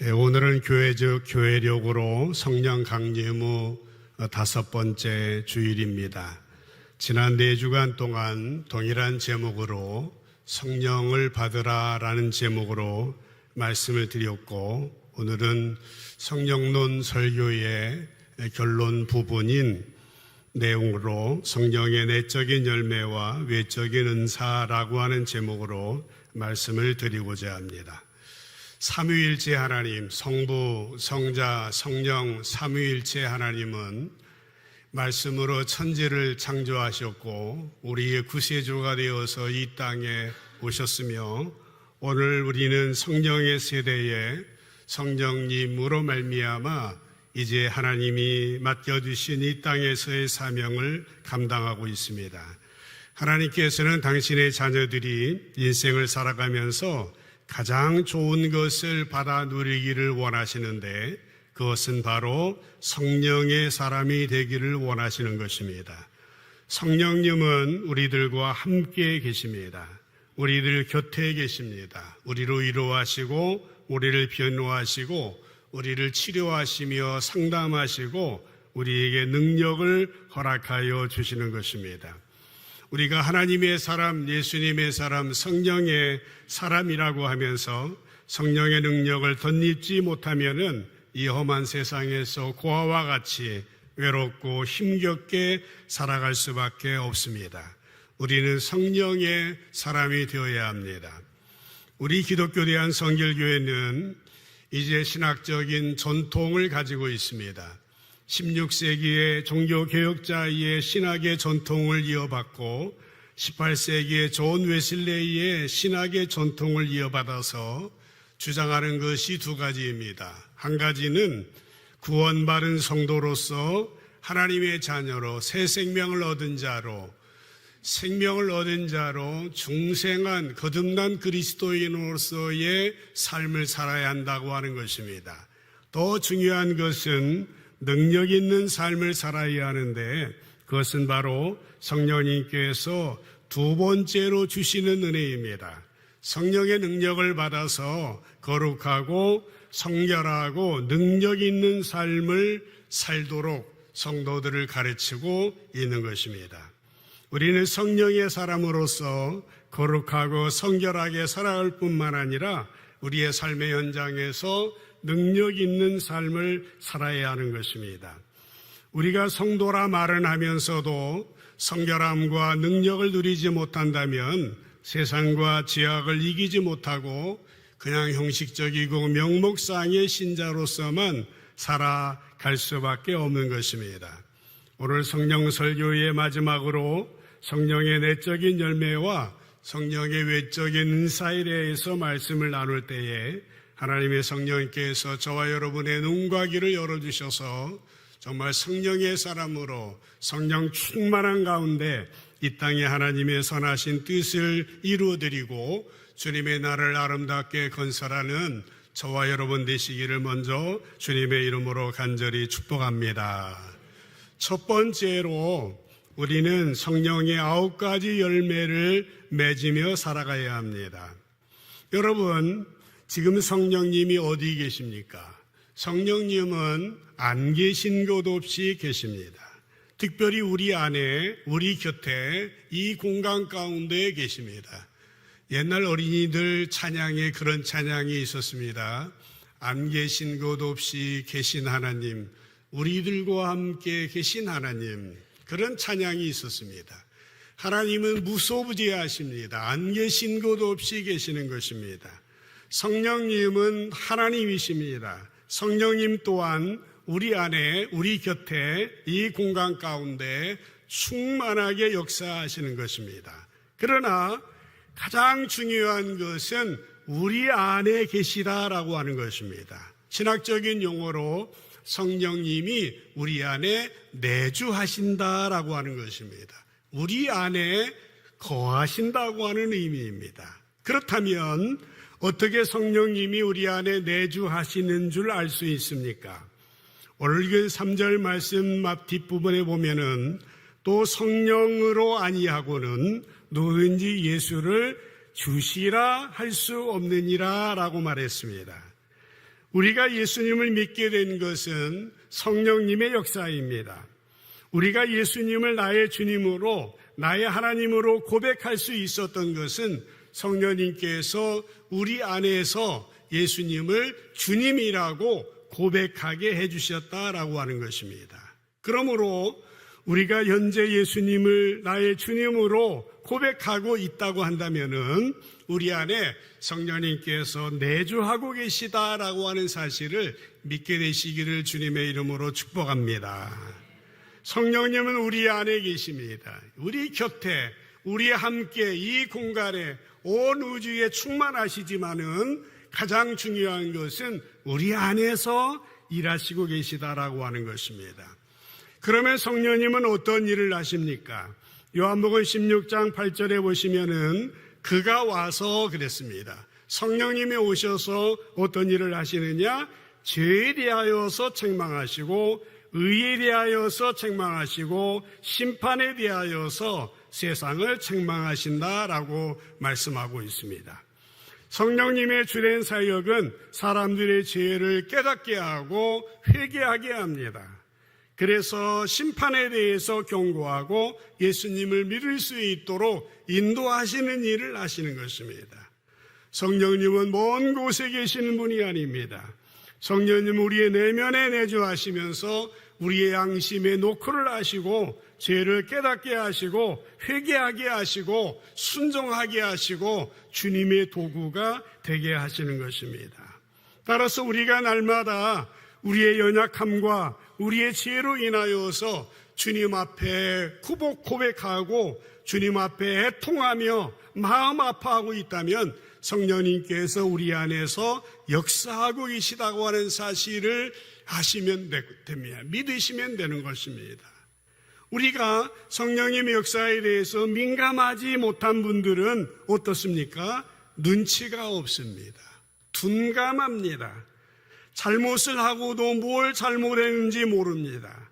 오늘은 교회적 교회력으로 성령 강림 후 5번째 주일입니다. 지난 4주간 동안 동일한 제목으로 성령을 받으라라는 제목으로 말씀을 드렸고, 오늘은 성령론 설교의 결론 부분인 내용으로 성령의 내적인 열매와 외적인 은사라고 하는 제목으로 말씀을 드리고자 합니다. 삼위일체 하나님, 성부, 성자, 성령 삼위일체 하나님은 말씀으로 천지를 창조하셨고 우리의 구세주가 되어서 이 땅에 오셨으며, 오늘 우리는 성령의 세대에 성령님으로 말미암아 이제 하나님이 맡겨주신 이 땅에서의 사명을 감당하고 있습니다. 하나님께서는 당신의 자녀들이 인생을 살아가면서 가장 좋은 것을 받아 누리기를 원하시는데, 그것은 바로 성령의 사람이 되기를 원하시는 것입니다. 성령님은 우리들과 함께 계십니다. 우리들 곁에 계십니다. 우리로 위로하시고 우리를 변호하시고 우리를 치료하시며 상담하시고 우리에게 능력을 허락하여 주시는 것입니다. 우리가 하나님의 사람, 예수님의 사람, 성령의 사람이라고 하면서 성령의 능력을 덧입지 못하면은 이 험한 세상에서 고아와 같이 외롭고 힘겹게 살아갈 수밖에 없습니다. 우리는 성령의 사람이 되어야 합니다. 우리 기독교 대한성결교회는 이제 신학적인 전통을 가지고 있습니다. 16세기의 종교개혁자의 신학의 전통을 이어받고 18세기의 존 웨슬레이의 신학의 전통을 이어받아서 주장하는 것이 두 가지입니다. 한 가지는 구원받은 성도로서 하나님의 자녀로 새 생명을 얻은 자로, 생명을 얻은 자로 중생한 거듭난 그리스도인으로서의 삶을 살아야 한다고 하는 것입니다. 더 중요한 것은 능력 있는 삶을 살아야 하는데, 그것은 바로 성령님께서 두 번째로 주시는 은혜입니다. 성령의 능력을 받아서 거룩하고 성결하고 능력 있는 삶을 살도록 성도들을 가르치고 있는 것입니다. 우리는 성령의 사람으로서 거룩하고 성결하게 살아갈 뿐만 아니라 우리의 삶의 현장에서 능력 있는 삶을 살아야 하는 것입니다. 우리가 성도라 말은 하면서도 성결함과 능력을 누리지 못한다면 세상과 죄악을 이기지 못하고 그냥 형식적이고 명목상의 신자로서만 살아갈 수밖에 없는 것입니다. 오늘 성령 설교의 마지막으로 성령의 내적인 열매와 성령의 외적인 은사에 대해서 말씀을 나눌 때에 하나님의 성령께서 저와 여러분의 눈과 귀를 열어주셔서 정말 성령의 사람으로 성령 충만한 가운데 이 땅에 하나님의 선하신 뜻을 이루어드리고 주님의 나라를 아름답게 건설하는 저와 여러분 되시기를 먼저 주님의 이름으로 간절히 축복합니다. 첫 번째로 우리는 성령의 9가지 열매를 맺으며 살아가야 합니다. 여러분, 지금 성령님이 어디 계십니까? 성령님은 안 계신 곳 없이 계십니다. 특별히 우리 안에, 우리 곁에 이 공간 가운데 계십니다. 옛날 어린이들 찬양에 그런 찬양이 있었습니다. 안 계신 곳 없이 계신 하나님, 우리들과 함께 계신 하나님, 그런 찬양이 있었습니다. 하나님은 무소부지하십니다. 안 계신 곳 없이 계시는 것입니다. 성령님은 하나님이십니다. 성령님 또한 우리 안에, 우리 곁에 이 공간 가운데 충만하게 역사하시는 것입니다. 그러나 가장 중요한 것은 우리 안에 계시다라고 하는 것입니다. 신학적인 용어로 성령님이 우리 안에 내주하신다라고 하는 것입니다. 우리 안에 거하신다고 하는 의미입니다. 그렇다면 어떻게 성령님이 우리 안에 내주하시는 줄 알 수 있습니까? 오늘 그 3절 말씀 앞 뒷부분에 보면은 또 성령으로 아니하고는 누구든지 예수를 주시라 할 수 없느니라 라고 말했습니다. 우리가 예수님을 믿게 된 것은 성령님의 역사입니다. 우리가 예수님을 나의 주님으로, 나의 하나님으로 고백할 수 있었던 것은 성령님께서 우리 안에서 예수님을 주님이라고 고백하게 해주셨다라고 하는 것입니다. 그러므로 우리가 현재 예수님을 나의 주님으로 고백하고 있다고 한다면은 우리 안에 성령님께서 내주하고 계시다라고 하는 사실을 믿게 되시기를 주님의 이름으로 축복합니다. 성령님은 우리 안에 계십니다. 우리 곁에, 우리 함께 이 공간에 온 우주에 충만하시지만은 가장 중요한 것은 우리 안에서 일하시고 계시다라고 하는 것입니다. 그러면 성령님은 어떤 일을 하십니까? 요한복음 16장 8절에 보시면은 그가 와서 그랬습니다. 성령님이 오셔서 어떤 일을 하시느냐? 죄에 대하여서 책망하시고 의에 대하여서 책망하시고 심판에 대하여서 세상을 책망하신다라고 말씀하고 있습니다. 성령님의 주된 사역은 사람들의 죄를 깨닫게 하고 회개하게 합니다. 그래서 심판에 대해서 경고하고 예수님을 믿을 수 있도록 인도하시는 일을 하시는 것입니다. 성령님은 먼 곳에 계시는 분이 아닙니다. 성령님은 우리의 내면에 내주하시면서 우리의 양심에 노크를 하시고 죄를 깨닫게 하시고 회개하게 하시고 순종하게 하시고 주님의 도구가 되게 하시는 것입니다. 따라서 우리가 날마다 우리의 연약함과 우리의 죄로 인하여서 주님 앞에 고백하고 주님 앞에 애통하며 마음 아파하고 있다면 성령님께서 우리 안에서 역사하고 계시다고 하는 사실을 아시면 됩니다. 믿으시면 되는 것입니다. 우리가 성령님의 역사에 대해서 민감하지 못한 분들은 어떻습니까? 눈치가 없습니다. 둔감합니다. 잘못을 하고도 뭘 잘못했는지 모릅니다.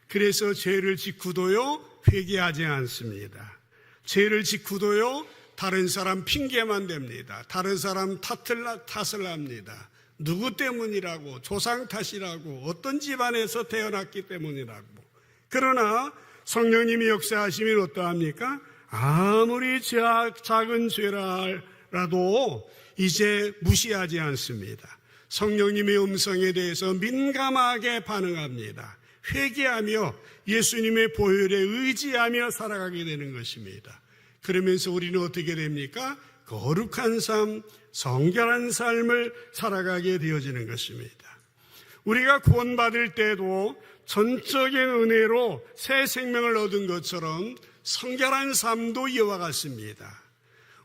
그래서 죄를 짓고도요 회개하지 않습니다. 죄를 짓고도요 다른 사람 핑계만 댑니다. 다른 사람 탓을 합니다. 누구 때문이라고, 조상 탓이라고, 어떤 집안에서 태어났기 때문이라고. 그러나 성령님이 역사하시면 어떠합니까? 아무리 작은 죄라도 이제 무시하지 않습니다. 성령님의 음성에 대해서 민감하게 반응합니다. 회개하며 예수님의 보혈에 의지하며 살아가게 되는 것입니다. 그러면서 우리는 어떻게 됩니까? 거룩한 삶, 성결한 삶을 살아가게 되어지는 것입니다. 우리가 구원받을 때도 전적인 은혜로 새 생명을 얻은 것처럼 성결한 삶도 이와 같습니다.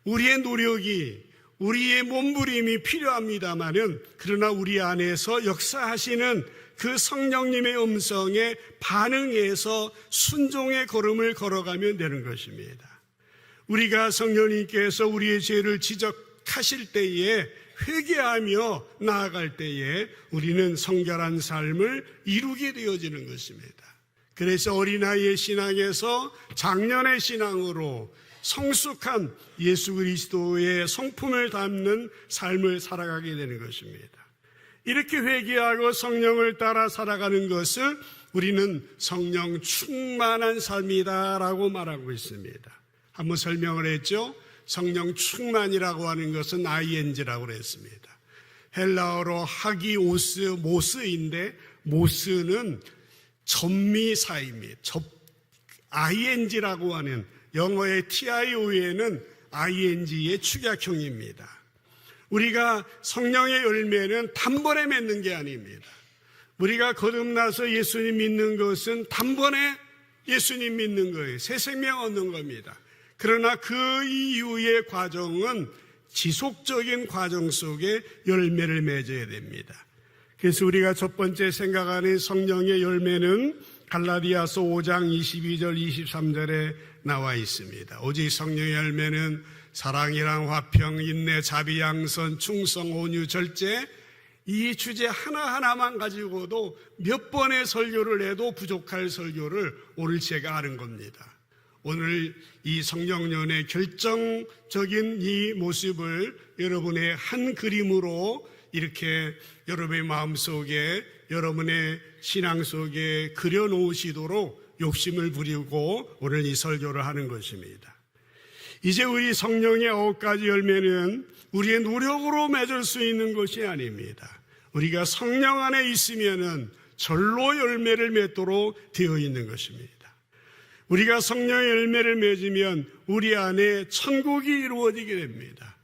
우리의 노력이, 우리의 몸부림이 필요합니다마는 그러나 우리 안에서 역사하시는 그 성령님의 음성에 반응해서 순종의 걸음을 걸어가면 되는 것입니다. 우리가 성령님께서 우리의 죄를 지적하실 때에 회개하며 나아갈 때에 우리는 성결한 삶을 이루게 되어지는 것입니다. 그래서 어린아이의 신앙에서 장년의 신앙으로 성숙한 예수 그리스도의 성품을 담는 삶을 살아가게 되는 것입니다. 이렇게 회개하고 성령을 따라 살아가는 것을 우리는 성령 충만한 삶이다라고 말하고 있습니다. 한번 설명을 했죠. 성령 충만이라고 하는 것은 ing라고 했습니다. 헬라어로 하기오스 모스인데 모스는 전미사입니다. ing라고 하는 영어의 tio에는 ing의 축약형입니다. 우리가 성령의 열매는 단번에 맺는 게 아닙니다. 우리가 거듭나서 예수님 믿는 것은 단번에 예수님 믿는 거예요. 새 생명 얻는 겁니다. 그러나 그 이후의 과정은 지속적인 과정 속에 열매를 맺어야 됩니다. 그래서 우리가 첫 번째 생각하는 성령의 열매는 갈라디아서 5장 22절 23절에 나와 있습니다. 오직 성령의 열매는 사랑이랑 화평, 인내, 자비, 양선, 충성, 온유, 절제, 이 주제 하나하나만 가지고도 몇 번의 설교를 해도 부족할 설교를 오늘 제가 하는 겁니다. 오늘 이 성령연의 결정적인 이 모습을 여러분의 한 그림으로 이렇게 여러분의 마음속에, 여러분의 신앙 속에 그려놓으시도록 욕심을 부리고 오늘 이 설교를 하는 것입니다. 이제 우리 성령의 9가지 열매는 우리의 노력으로 맺을 수 있는 것이 아닙니다. 우리가 성령 안에 있으면은 절로 열매를 맺도록 되어 있는 것입니다. 우리가 성령의 열매를 맺으면 우리 안에 천국이 이루어지게 됩니다.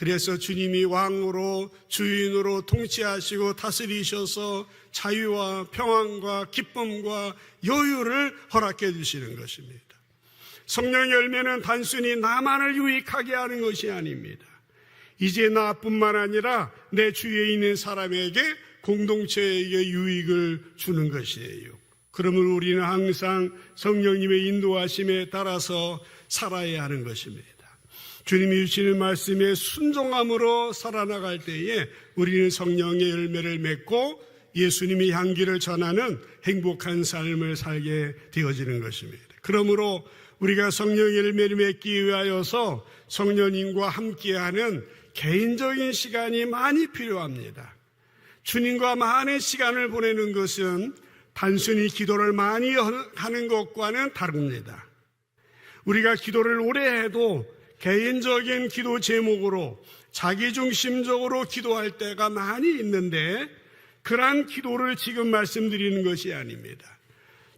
그래서 주님이 왕으로 주인으로 통치하시고 다스리셔서 자유와 평안과 기쁨과 여유를 허락해 주시는 것입니다. 성령의 열매는 단순히 나만을 유익하게 하는 것이 아닙니다. 이제 나뿐만 아니라 내 주위에 있는 사람에게 공동체에게 유익을 주는 것이에요. 그러면 우리는 항상 성령님의 인도하심에 따라서 살아야 하는 것입니다. 주님이 주시는 말씀에 순종함으로 살아나갈 때에 우리는 성령의 열매를 맺고 예수님의 향기를 전하는 행복한 삶을 살게 되어지는 것입니다. 그러므로 우리가 성령의 열매를 맺기 위하여서 성령님과 함께하는 개인적인 시간이 많이 필요합니다. 주님과 많은 시간을 보내는 것은 단순히 기도를 많이 하는 것과는 다릅니다. 우리가 기도를 오래 해도 개인적인 기도 제목으로 자기중심적으로 기도할 때가 많이 있는데 그러한 기도를 지금 말씀드리는 것이 아닙니다.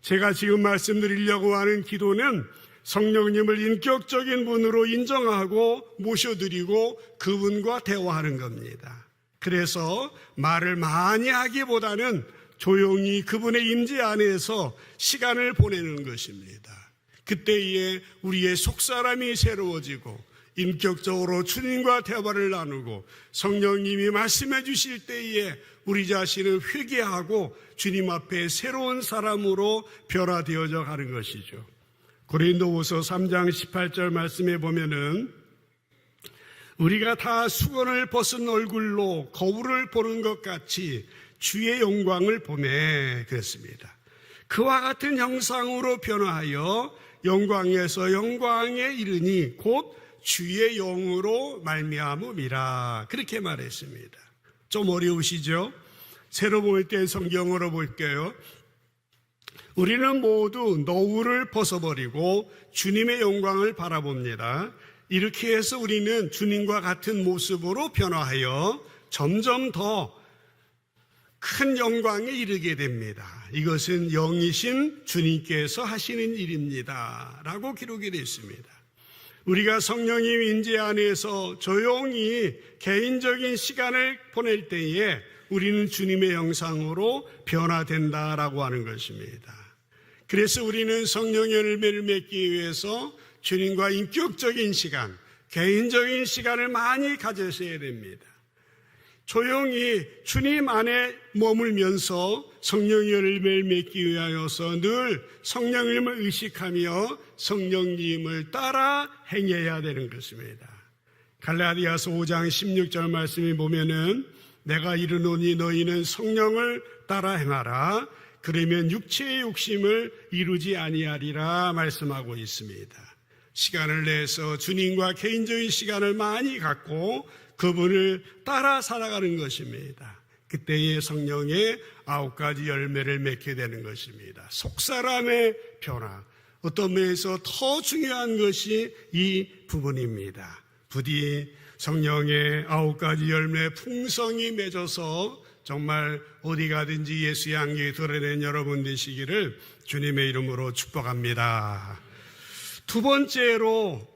제가 지금 말씀드리려고 하는 기도는 성령님을 인격적인 분으로 인정하고 모셔드리고 그분과 대화하는 겁니다. 그래서 말을 많이 하기보다는 조용히 그분의 임재 안에서 시간을 보내는 것입니다. 그때에 우리의 속사람이 새로워지고 인격적으로 주님과 대화를 나누고 성령님이 말씀해 주실 때에 우리 자신을 회개하고 주님 앞에 새로운 사람으로 변화되어져 가는 것이죠. 고린도후서 3장 18절 말씀에 보면은 우리가 다 수건을 벗은 얼굴로 거울을 보는 것 같이 주의 영광을 보매 그랬습니다. 그와 같은 형상으로 변화하여 영광에서 영광에 이르니 곧 주의 영으로 말미암음이라 그렇게 말했습니다. 좀 어려우시죠? 새로 볼 때 성경으로 볼게요. 우리는 모두 너울을 벗어버리고 주님의 영광을 바라봅니다. 이렇게 해서 우리는 주님과 같은 모습으로 변화하여 점점 더 큰 영광에 이르게 됩니다. 이것은 영이신 주님께서 하시는 일입니다. 라고 기록이 되어 있습니다. 우리가 성령님 임재 안에서 조용히 개인적인 시간을 보낼 때에 우리는 주님의 형상으로 변화된다라고 하는 것입니다. 그래서 우리는 성령의 열매를 맺기 위해서 주님과 인격적인 시간, 개인적인 시간을 많이 가져셔야 됩니다. 조용히 주님 안에 머물면서 성령의 열매를 맺기 위하여서 늘 성령님을 의식하며 성령님을 따라 행해야 되는 것입니다. 갈라디아서 5장 16절 말씀에 보면은 내가 이르노니 너희는 성령을 따라 행하라. 그러면 육체의 욕심을 이루지 아니하리라 말씀하고 있습니다. 시간을 내서 주님과 개인적인 시간을 많이 갖고 그분을 따라 살아가는 것입니다. 그때의 성령의 9가지 열매를 맺게 되는 것입니다. 속사람의 변화, 어떤 면에서 더 중요한 것이 이 부분입니다. 부디 성령의 9가지 열매 풍성이 맺어서 정말 어디 가든지 예수의 향기 드러낸 여러분 되시기를 주님의 이름으로 축복합니다. 두 번째로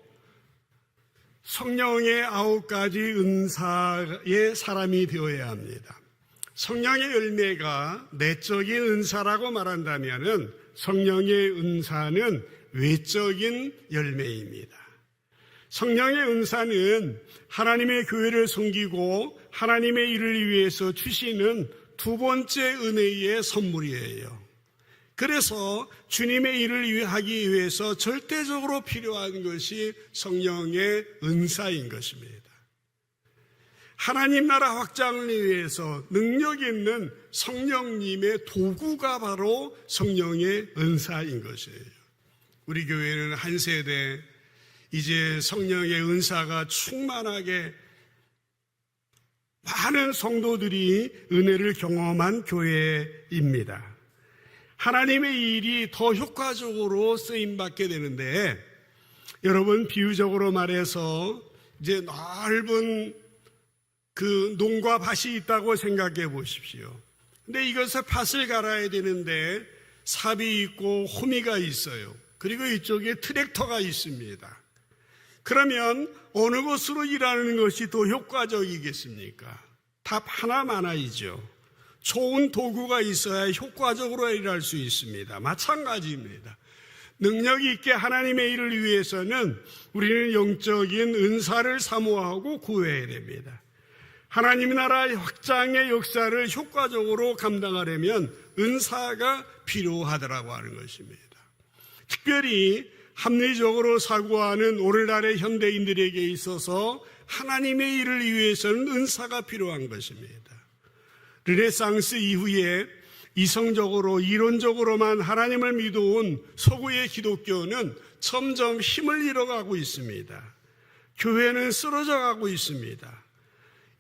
성령의 9가지 은사의 사람이 되어야 합니다. 성령의 열매가 내적인 은사라고 말한다면 성령의 은사는 외적인 열매입니다. 성령의 은사는 하나님의 교회를 섬기고 하나님의 일을 위해서 주시는 두 번째 은혜의 선물이에요. 그래서 주님의 일을 하기 위해서 절대적으로 필요한 것이 성령의 은사인 것입니다. 하나님 나라 확장을 위해서 능력 있는 성령님의 도구가 바로 성령의 은사인 것이에요. 우리 교회는 한 세대 이제 성령의 은사가 충만하게 많은 성도들이 은혜를 경험한 교회입니다. 하나님의 일이 더 효과적으로 쓰임받게 되는데, 여러분, 비유적으로 말해서 이제 넓은 그 농과 밭이 있다고 생각해 보십시오. 근데 이것에 밭을 갈아야 되는데 삽이 있고 호미가 있어요. 그리고 이쪽에 트랙터가 있습니다. 그러면 어느 것으로 일하는 것이 더 효과적이겠습니까? 답 하나만이죠. 좋은 도구가 있어야 효과적으로 일할 수 있습니다. 마찬가지입니다. 능력이 있게 하나님의 일을 위해서는 우리는 영적인 은사를 사모하고 구해야 됩니다. 하나님 나라의 확장의 역사를 효과적으로 감당하려면 은사가 필요하다라고 하는 것입니다. 특별히 합리적으로 사고하는 오늘날의 현대인들에게 있어서 하나님의 일을 위해서는 은사가 필요한 것입니다. 르네상스 이후에 이성적으로 이론적으로만 하나님을 믿어온 서구의 기독교는 점점 힘을 잃어가고 있습니다. 교회는 쓰러져 가고 있습니다.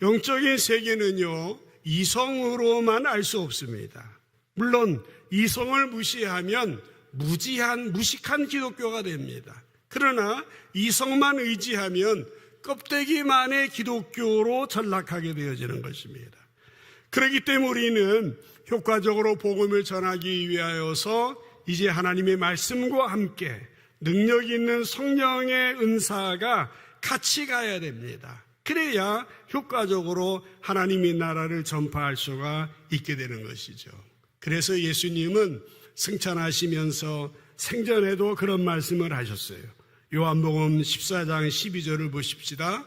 영적인 세계는요, 이성으로만 알 수 없습니다. 물론 이성을 무시하면 무식한 기독교가 됩니다. 그러나 이성만 의지하면 껍데기만의 기독교로 전락하게 되어지는 것입니다. 그렇기 때문에 우리는 효과적으로 복음을 전하기 위하여서 이제 하나님의 말씀과 함께 능력 있는 성령의 은사가 같이 가야 됩니다. 그래야 효과적으로 하나님의 나라를 전파할 수가 있게 되는 것이죠. 그래서 예수님은 승천하시면서 생전에도 그런 말씀을 하셨어요. 요한복음 14장 12절을 보십시다.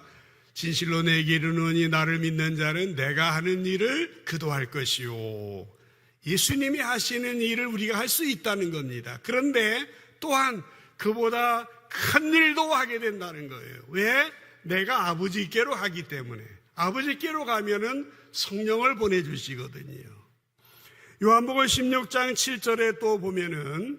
진실로 내게 이르노니 나를 믿는 자는 내가 하는 일을 그도 할 것이요. 예수님이 하시는 일을 우리가 할 수 있다는 겁니다. 그런데 또한 그보다 큰 일도 하게 된다는 거예요. 왜? 내가 아버지께로 하기 때문에. 아버지께로 가면은 성령을 보내주시거든요. 요한복음 16장 7절에 또 보면은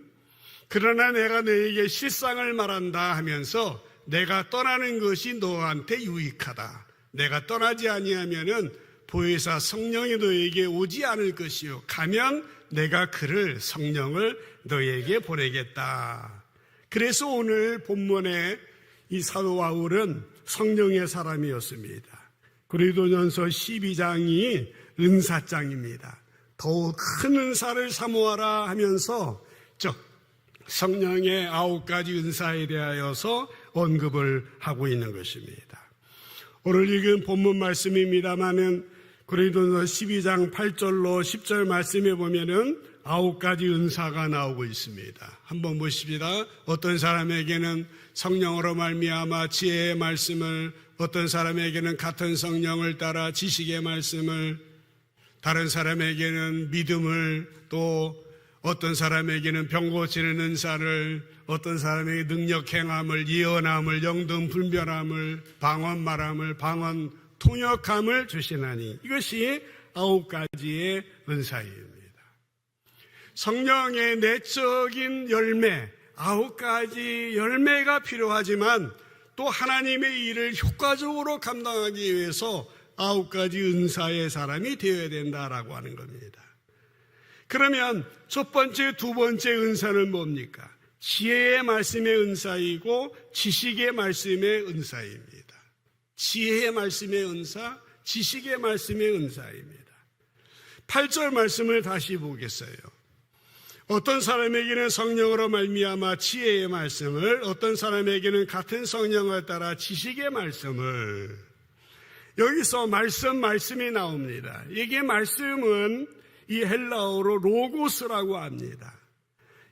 그러나 내가 너에게 실상을 말한다 하면서 내가 떠나는 것이 너한테 유익하다. 내가 떠나지 아니하면은 보혜사 성령이 너에게 오지 않을 것이요. 가면 내가 그를 성령을 너에게 보내겠다. 그래서 오늘 본문에 이 사도 바울은 성령의 사람이었습니다. 고린도전서 12장이 은사장입니다. 더욱 큰 은사를 사모하라 하면서 성령의 9가지 은사에 대하여서 언급을 하고 있는 것입니다. 오늘 읽은 본문 말씀입니다마는 고린도전서 12장 8절로 10절 말씀에 보면은 9가지 은사가 나오고 있습니다. 한번 보십시다. 어떤 사람에게는 성령으로 말미암아 지혜의 말씀을, 어떤 사람에게는 같은 성령을 따라 지식의 말씀을, 다른 사람에게는 믿음을, 또 어떤 사람에게는 병 고치는 은사를, 어떤 사람에게 능력 행함을, 예언함을, 영등 분별함을, 방언 말함을, 방언 통역함을 주시나니 이것이 9가지의 은사입니다. 성령의 내적인 열매, 9가지 열매가 필요하지만 또 하나님의 일을 효과적으로 감당하기 위해서 9가지 은사의 사람이 되어야 된다라고 하는 겁니다. 그러면 첫 번째, 두 번째 은사는 뭡니까? 지혜의 말씀의 은사이고 지식의 말씀의 은사입니다. 지혜의 말씀의 은사, 지식의 말씀의 은사입니다. 8절 말씀을 다시 보겠어요. 어떤 사람에게는 성령으로 말미암아 지혜의 말씀을, 어떤 사람에게는 같은 성령을 따라 지식의 말씀을. 여기서 말씀이 나옵니다. 이게 말씀은 이 헬라어로 로고스라고 합니다.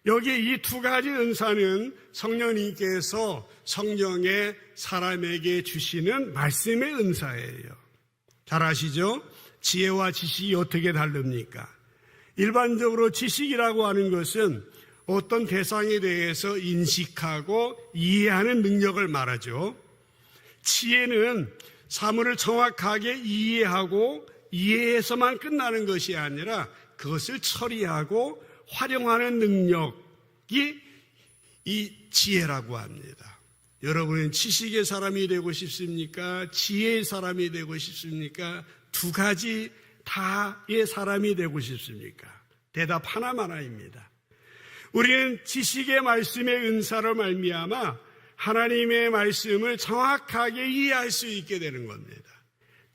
여기 이 2가지 은사는 성령님께서 성령의 사람에게 주시는 말씀의 은사예요. 잘 아시죠? 지혜와 지식이 어떻게 다릅니까? 일반적으로 지식이라고 하는 것은 어떤 대상에 대해서 인식하고 이해하는 능력을 말하죠. 지혜는 사물을 정확하게 이해하고 이해해서만 끝나는 것이 아니라 그것을 처리하고 활용하는 능력이 이 지혜라고 합니다. 여러분은 지식의 사람이 되고 싶습니까? 지혜의 사람이 되고 싶습니까? 두 가지 다의 사람이 되고 싶습니까? 대답 하나입니다. 우리는 지식의 말씀의 은사로 말미암아 하나님의 말씀을 정확하게 이해할 수 있게 되는 겁니다.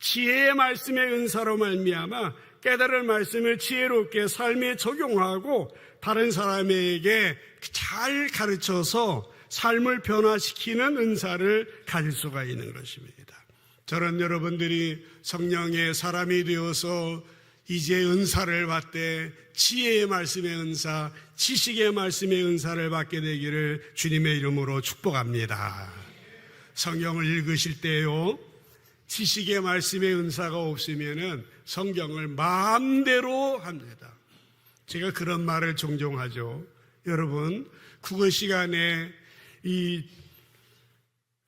지혜의 말씀의 은사로 말미암아 깨달을 말씀을 지혜롭게 삶에 적용하고 다른 사람에게 잘 가르쳐서 삶을 변화시키는 은사를 가질 수가 있는 것입니다. 저는 여러분들이 성령의 사람이 되어서 이제 은사를 받되 지혜의 말씀의 은사, 지식의 말씀의 은사를 받게 되기를 주님의 이름으로 축복합니다. 성경을 읽으실 때요, 지식의 말씀의 은사가 없으면은 성경을 마음대로 합니다. 제가 그런 말을 종종 하죠. 여러분, 국어 시간에 이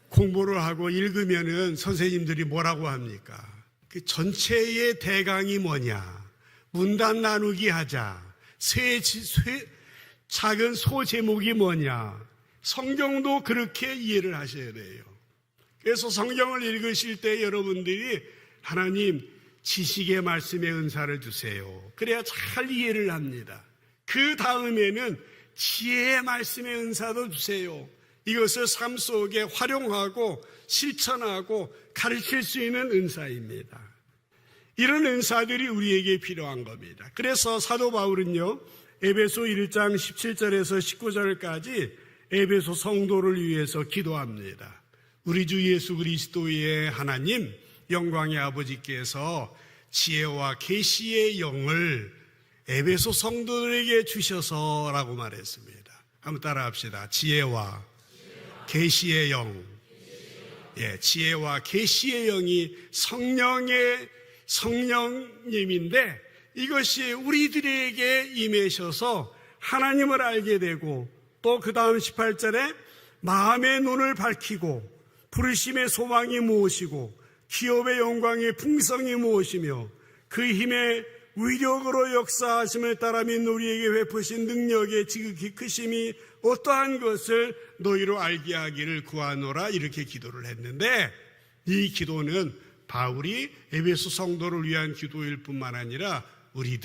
공부를 하고 읽으면은 선생님들이 뭐라고 합니까? 그 전체의 대강이 뭐냐? 문단 나누기 하자. 작은 소 제목이 뭐냐? 성경도 그렇게 이해를 하셔야 돼요. 그래서 성경을 읽으실 때 여러분들이 하나님 지식의 말씀의 은사를 주세요. 그래야 잘 이해를 합니다. 그 다음에는 지혜의 말씀의 은사도 주세요. 이것을 삶 속에 활용하고 실천하고 가르칠 수 있는 은사입니다. 이런 은사들이 우리에게 필요한 겁니다. 그래서 사도 바울은요, 에베소 1장 17절에서 19절까지 에베소 성도를 위해서 기도합니다. 우리 주 예수 그리스도의 하나님 영광의 아버지께서 지혜와 계시의 영을 에베소 성도들에게 주셔서라고 말했습니다. 한번 따라합시다. 지혜와 계시의 영. 예, 지혜와 계시의 영이 성령님인데 이것이 우리들에게 임하셔서 하나님을 알게 되고 또 그 다음 18절에 마음의 눈을 밝히고 부르심의 소망이 무엇이고 기업의 영광의 풍성이 무엇이며 그 힘의 위력으로 역사하심을 따라 믿는 우리에게 베푸신 능력의 지극히 크심이 어떠한 것을 너희로 알게 하기를 구하노라, 이렇게 기도를 했는데, 이 기도는 바울이 에베소 성도를 위한 기도일 뿐만 아니라 우리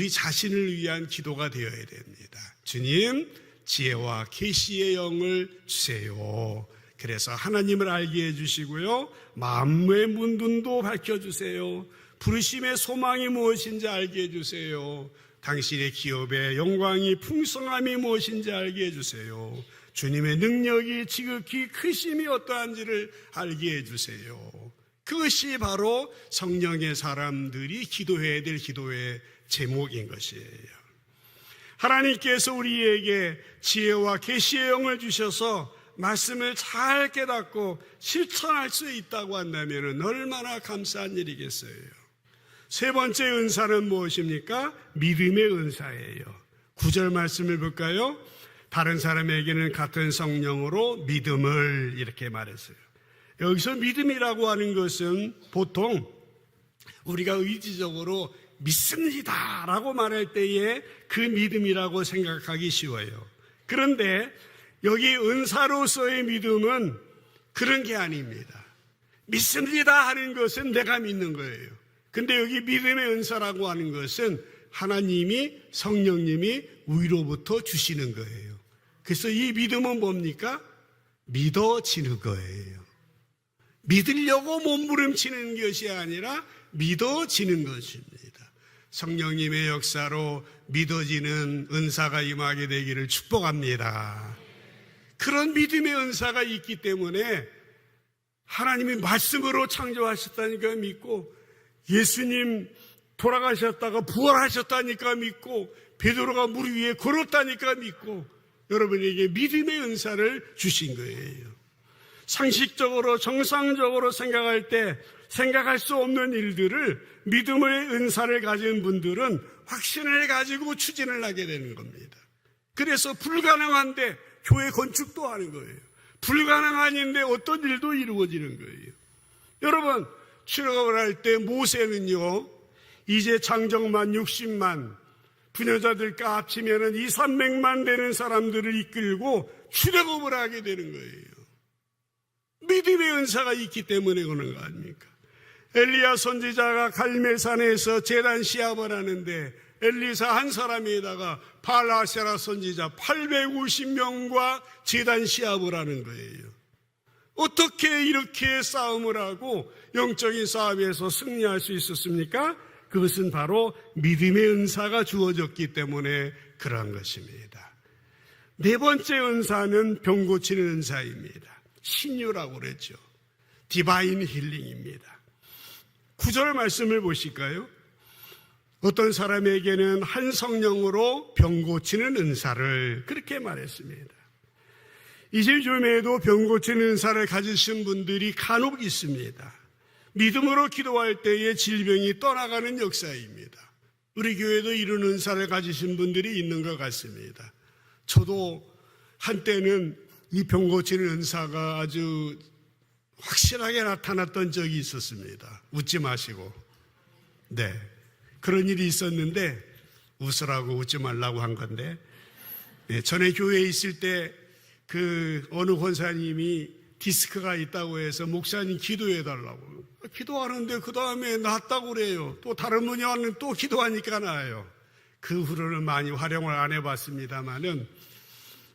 자신을 위한 기도가 되어야 됩니다. 주님, 지혜와 계시의 영을 주세요. 그래서 하나님을 알게 해주시고요, 마음의 문눈도 밝혀주세요. 부르심의 소망이 무엇인지 알게 해주세요. 당신의 기업의 영광이 풍성함이 무엇인지 알게 해주세요. 주님의 능력이 지극히 크심이 어떠한지를 알게 해주세요. 그것이 바로 성령의 사람들이 기도해야 될 기도의 제목인 것이에요. 하나님께서 우리에게 지혜와 계시의 영을 주셔서 말씀을 잘 깨닫고 실천할 수 있다고 한다면 얼마나 감사한 일이겠어요. 세 번째 은사는 무엇입니까? 믿음의 은사예요. 9절 말씀을 볼까요? 다른 사람에게는 같은 성령으로 믿음을, 이렇게 말했어요. 여기서 믿음이라고 하는 것은 보통 우리가 의지적으로 믿습니다 라고 말할 때에 그 믿음이라고 생각하기 쉬워요. 그런데 여기 은사로서의 믿음은 그런 게 아닙니다. 믿습니다 하는 것은 내가 믿는 거예요. 근데 여기 믿음의 은사라고 하는 것은 하나님이, 성령님이 위로부터 주시는 거예요. 그래서 이 믿음은 뭡니까? 믿어지는 거예요. 믿으려고 몸부림치는 것이 아니라 믿어지는 것입니다. 성령님의 역사로 믿어지는 은사가 임하게 되기를 축복합니다. 그런 믿음의 은사가 있기 때문에 하나님이 말씀으로 창조하셨다니까 믿고, 예수님 돌아가셨다가 부활하셨다니까 믿고, 베드로가 물 위에 걸었다니까 믿고, 여러분에게 믿음의 은사를 주신 거예요. 상식적으로 정상적으로 생각할 때 생각할 수 없는 일들을 믿음의 은사를 가진 분들은 확신을 가지고 추진을 하게 되는 겁니다. 그래서 불가능한데 교회 건축도 하는 거예요. 불가능한인데 어떤 일도 이루어지는 거예요. 여러분, 출애굽을 할 때 모세는요, 이제 장정만 60만, 부녀자들과 합치면 200~300만 되는 사람들을 이끌고 출애굽을 하게 되는 거예요. 믿음의 은사가 있기 때문에 그런 거 아닙니까? 엘리야 선지자가 갈멜산에서 제단 시합을 하는데 엘리사 한 사람에다가 발아세라 선지자 850명과 제단 시합을 하는 거예요. 어떻게 이렇게 싸움을 하고 영적인 싸움에서 승리할 수 있었습니까? 그것은 바로 믿음의 은사가 주어졌기 때문에 그러한 것입니다. 네 번째 은사는 병 고치는 은사입니다. 신유라고 그랬죠. 디바인 힐링입니다. 9절 말씀을 보실까요? 어떤 사람에게는 한 성령으로 병 고치는 은사를 그렇게 말했습니다. 이제 요즘에도 병 고치는 은사를 가지신 분들이 간혹 있습니다. 믿음으로 기도할 때에 질병이 떠나가는 역사입니다. 우리 교회도 이런 은사를 가지신 분들이 있는 것 같습니다. 저도 한때는 이 병 고치는 은사가 아주 확실하게 나타났던 적이 있었습니다. 웃지 마시고. 네. 그런 일이 있었는데 웃으라고 웃지 말라고 한 건데, 네, 전에 교회에 있을 때 어느 권사님이 디스크가 있다고 해서 목사님 기도해 달라고. 기도하는데 그 다음에 낫다고 그래요. 또 다른 분이 왔는데 또 기도하니까 나아요. 그 후로는 많이 활용을 안 해봤습니다만은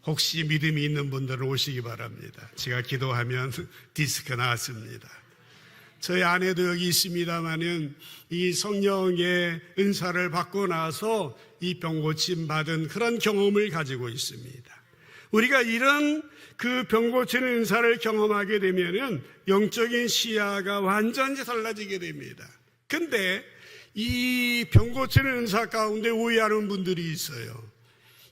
혹시 믿음이 있는 분들은 오시기 바랍니다. 제가 기도하면 디스크 나왔습니다. 저희 아내도 여기 있습니다만은 이 성령의 은사를 받고 나서 이 병 고침 받은 그런 경험을 가지고 있습니다. 우리가 이런 그 병 고치는 은사를 경험하게 되면은 영적인 시야가 완전히 달라지게 됩니다. 근데 이 병 고치는 은사 가운데 오해하는 분들이 있어요.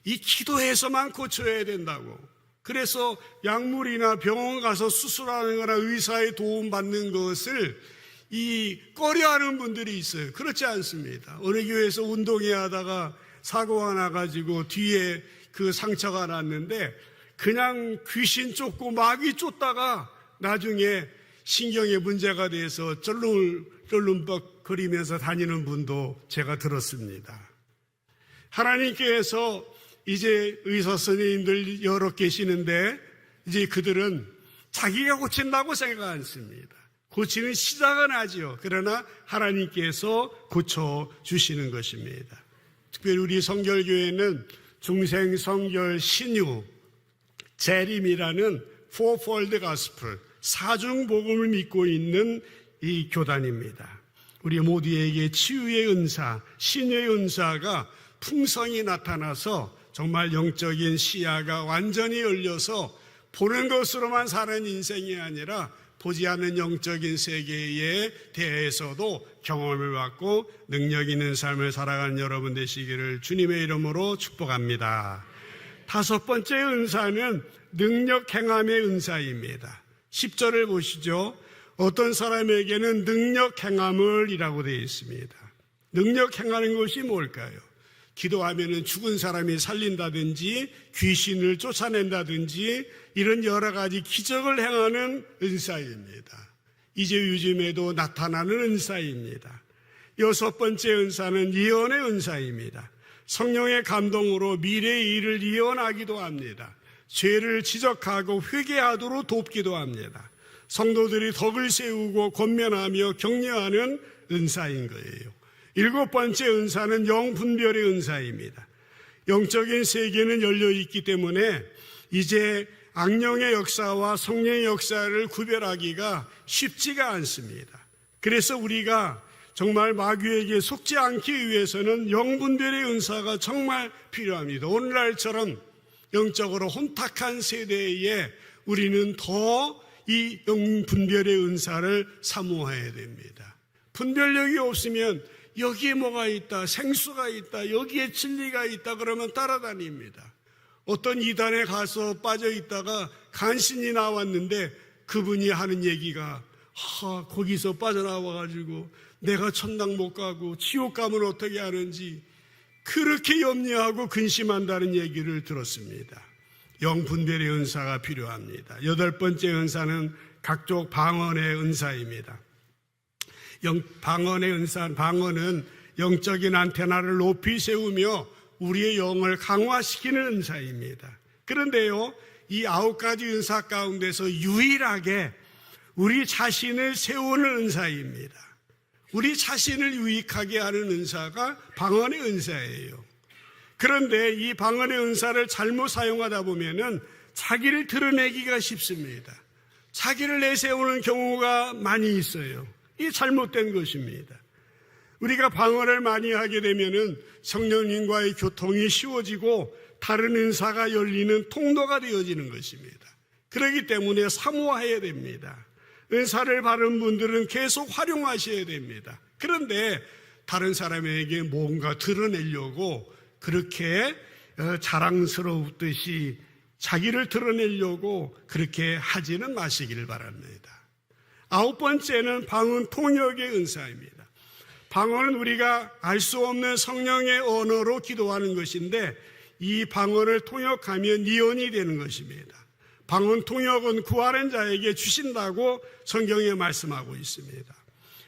이 기도해서만 고쳐야 된다고. 그래서 약물이나 병원 가서 수술하는 거나 의사의 도움 받는 것을 꺼려하는 분들이 있어요. 그렇지 않습니다. 어느 교회에서 운동회 하다가 사고가 나가지고 뒤에 그 상처가 났는데 그냥 귀신 쫓고 마귀 쫓다가 나중에 신경에 문제가 돼서 쩔름쩔름거리면서 다니는 분도 제가 들었습니다. 하나님께서 이제 의사 선생님들 여러 계시는데 이제 그들은 자기가 고친다고 생각 않습니다. 고치는 시작은 하지요. 그러나 하나님께서 고쳐주시는 것입니다. 특별히 우리 성결교회는 중생, 성결, 신유, 재림이라는 fourfold gospel, 사중복음을 믿고 있는 이 교단입니다. 우리 모두에게 치유의 은사, 신유의 은사가 풍성히 나타나서 정말 영적인 시야가 완전히 열려서 보는 것으로만 사는 인생이 아니라 보지 않는 영적인 세계에 대해서도 경험을 받고 능력 있는 삶을 살아가는 여러분 되시기를 주님의 이름으로 축복합니다. 다섯 번째 은사는 능력 행함의 은사입니다. 10절을 보시죠. 어떤 사람에게는 능력 행함을 이라고 되어 있습니다. 능력 행하는 것이 뭘까요? 기도하면 죽은 사람이 살린다든지 귀신을 쫓아낸다든지 이런 여러 가지 기적을 행하는 은사입니다. 이제 요즘에도 나타나는 은사입니다. 여섯 번째 은사는 예언의 은사입니다. 성령의 감동으로 미래의 일을 예언하기도 합니다. 죄를 지적하고 회개하도록 돕기도 합니다. 성도들이 덕을 세우고 권면하며 격려하는 은사인 거예요. 일곱 번째 은사는 영분별의 은사입니다. 영적인 세계는 열려 있기 때문에 이제 악령의 역사와 성령의 역사를 구별하기가 쉽지가 않습니다. 그래서 우리가 정말 마귀에게 속지 않기 위해서는 영분별의 은사가 정말 필요합니다. 오늘날처럼 영적으로 혼탁한 세대에 우리는 더 이 영분별의 은사를 사모해야 됩니다. 분별력이 없으면 여기에 뭐가 있다, 생수가 있다, 여기에 진리가 있다 그러면 따라다닙니다. 어떤 이단에 가서 빠져 있다가 간신히 나왔는데 그분이 하는 얘기가 거기서 빠져나와가지고 내가 천당 못 가고 지옥 가면 어떻게 하는지 그렇게 염려하고 근심한다는 얘기를 들었습니다. 영분별의 은사가 필요합니다. 여덟 번째 은사는 각종 방언의 은사입니다. 방언의 은사, 방언은 영적인 안테나를 높이 세우며 우리의 영을 강화시키는 은사입니다. 그런데요, 이 9가지 은사 가운데서 유일하게 우리 자신을 세우는 은사입니다. 우리 자신을 유익하게 하는 은사가 방언의 은사예요. 그런데 이 방언의 은사를 잘못 사용하다 보면은 자기를 드러내기가 쉽습니다. 자기를 내세우는 경우가 많이 있어요. 이게 잘못된 것입니다. 우리가 방언을 많이 하게 되면은 성령님과의 교통이 쉬워지고 다른 은사가 열리는 통로가 되어지는 것입니다. 그렇기 때문에 사모해야 됩니다. 은사를 받은 분들은 계속 활용하셔야 됩니다. 그런데 다른 사람에게 뭔가 드러내려고 그렇게 자랑스러웠듯이 자기를 드러내려고 그렇게 하지는 마시기를 바랍니다. 9번째는 방언 통역의 은사입니다. 방언은 우리가 알 수 없는 성령의 언어로 기도하는 것인데 이 방언을 통역하면 예언이 되는 것입니다. 방언 통역은 구하는 자에게 주신다고 성경에 말씀하고 있습니다.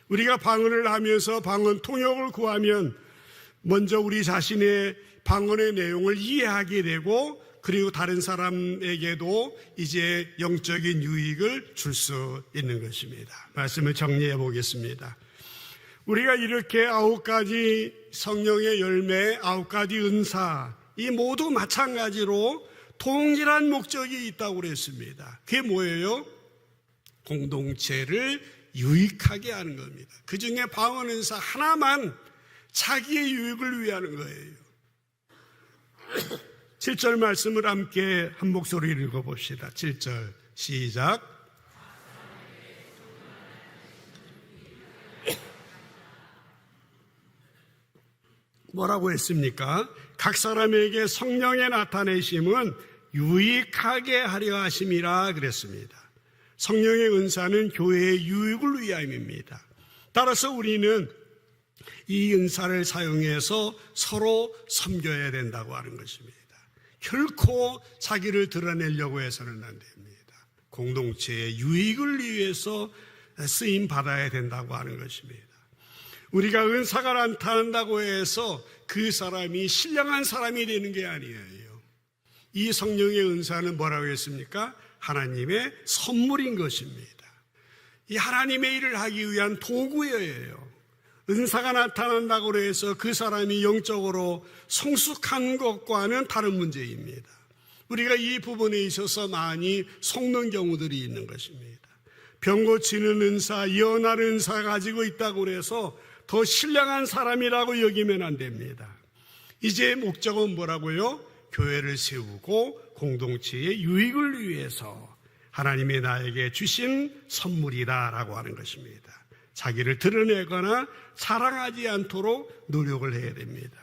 우리가 방언을 하면서 방언 통역을 구하면 먼저 우리 자신의 방언의 내용을 이해하게 되고 그리고 다른 사람에게도 이제 영적인 유익을 줄 수 있는 것입니다. 말씀을 정리해 보겠습니다. 우리가 이렇게 9가지 성령의 열매, 9가지 은사, 이 모두 마찬가지로 동일한 목적이 있다고 그랬습니다. 그게 뭐예요? 공동체를 유익하게 하는 겁니다. 그 중에 방언 은사 하나만 자기의 유익을 위하는 거예요. 7절 말씀을 함께 한 목소리로 읽어봅시다. 7절 시작. 뭐라고 했습니까? 각 사람에게 성령의 나타내심은 유익하게 하려 하심이라 그랬습니다. 성령의 은사는 교회의 유익을 위함입니다. 따라서 우리는 이 은사를 사용해서 서로 섬겨야 된다고 하는 것입니다. 결코 자기를 드러내려고 해서는 안 됩니다. 공동체의 유익을 위해서 쓰임 받아야 된다고 하는 것입니다. 우리가 은사가 나타난다고 해서 그 사람이 신령한 사람이 되는 게 아니에요. 이 성령의 은사는 뭐라고 했습니까? 하나님의 선물인 것입니다. 이 하나님의 일을 하기 위한 도구예요. 은사가 나타난다고 해서 그 사람이 영적으로 성숙한 것과는 다른 문제입니다. 우리가 이 부분에 있어서 많이 속는 경우들이 있는 것입니다. 병 고치는 은사, 예언하는 은사 가지고 있다고 해서 더 신령한 사람이라고 여기면 안 됩니다. 이제 목적은 뭐라고요? 교회를 세우고 공동체의 유익을 위해서 하나님이 나에게 주신 선물이다라고 하는 것입니다. 자기를 드러내거나 자랑하지 않도록 노력을 해야 됩니다.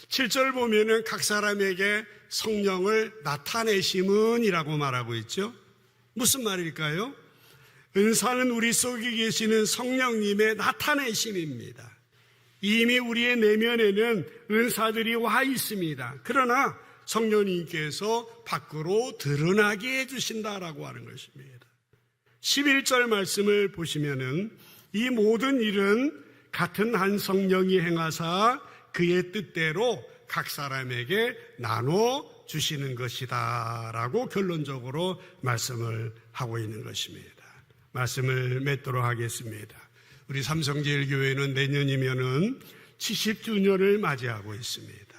7절 보면은 각 사람에게 성령을 나타내심은 이라고 말하고 있죠. 무슨 말일까요? 은사는 우리 속에 계시는 성령님의 나타내심입니다. 이미 우리의 내면에는 은사들이 와 있습니다. 그러나 성령님께서 밖으로 드러나게 해주신다라고 하는 것입니다. 11절 말씀을 보시면은 이 모든 일은 같은 한 성령이 행하사 그의 뜻대로 각 사람에게 나눠 주시는 것이다 라고 결론적으로 말씀을 하고 있는 것입니다. 말씀을 맺도록 하겠습니다. 우리 삼성제일교회는 내년이면은 70주년을 맞이하고 있습니다.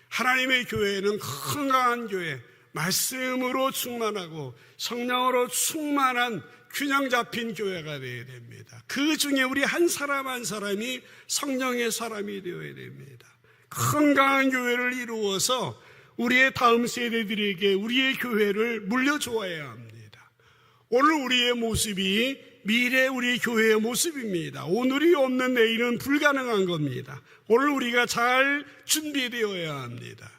하나님의 교회는 건강한 교회, 말씀으로 충만하고 성령으로 충만한 균형 잡힌 교회가 되어야 됩니다. 그 중에 우리 한 사람 한 사람이 성령의 사람이 되어야 됩니다. 건강한 교회를 이루어서 우리의 다음 세대들에게 우리의 교회를 물려주어야 합니다. 오늘 우리의 모습이 미래 우리 교회의 모습입니다. 오늘이 없는 내일은 불가능한 겁니다. 오늘 우리가 잘 준비되어야 합니다.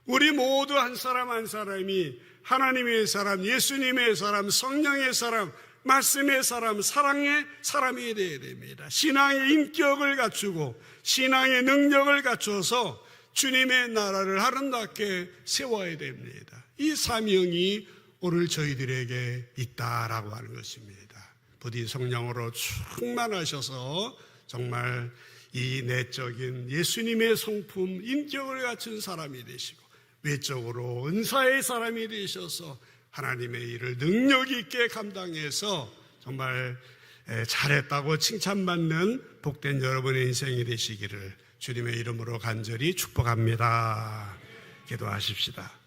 우리 모두 한 사람 한 사람이 하나님의 사람, 예수님의 사람, 성령의 사람, 말씀의 사람, 사랑의 사람이 되어야 됩니다. 신앙의 인격을 갖추고 신앙의 능력을 갖춰서 주님의 나라를 아름답게 세워야 됩니다. 이 사명이 오늘 저희들에게 있다라고 하는 것입니다. 부디 성령으로 충만하셔서 정말 이 내적인 예수님의 성품, 인격을 갖춘 사람이 되시고 외적으로 은사의 사람이 되셔서 하나님의 일을 능력 있게 감당해서 정말 잘했다고 칭찬받는 복된 여러분의 인생이 되시기를 주님의 이름으로 간절히 축복합니다. 기도하십시다.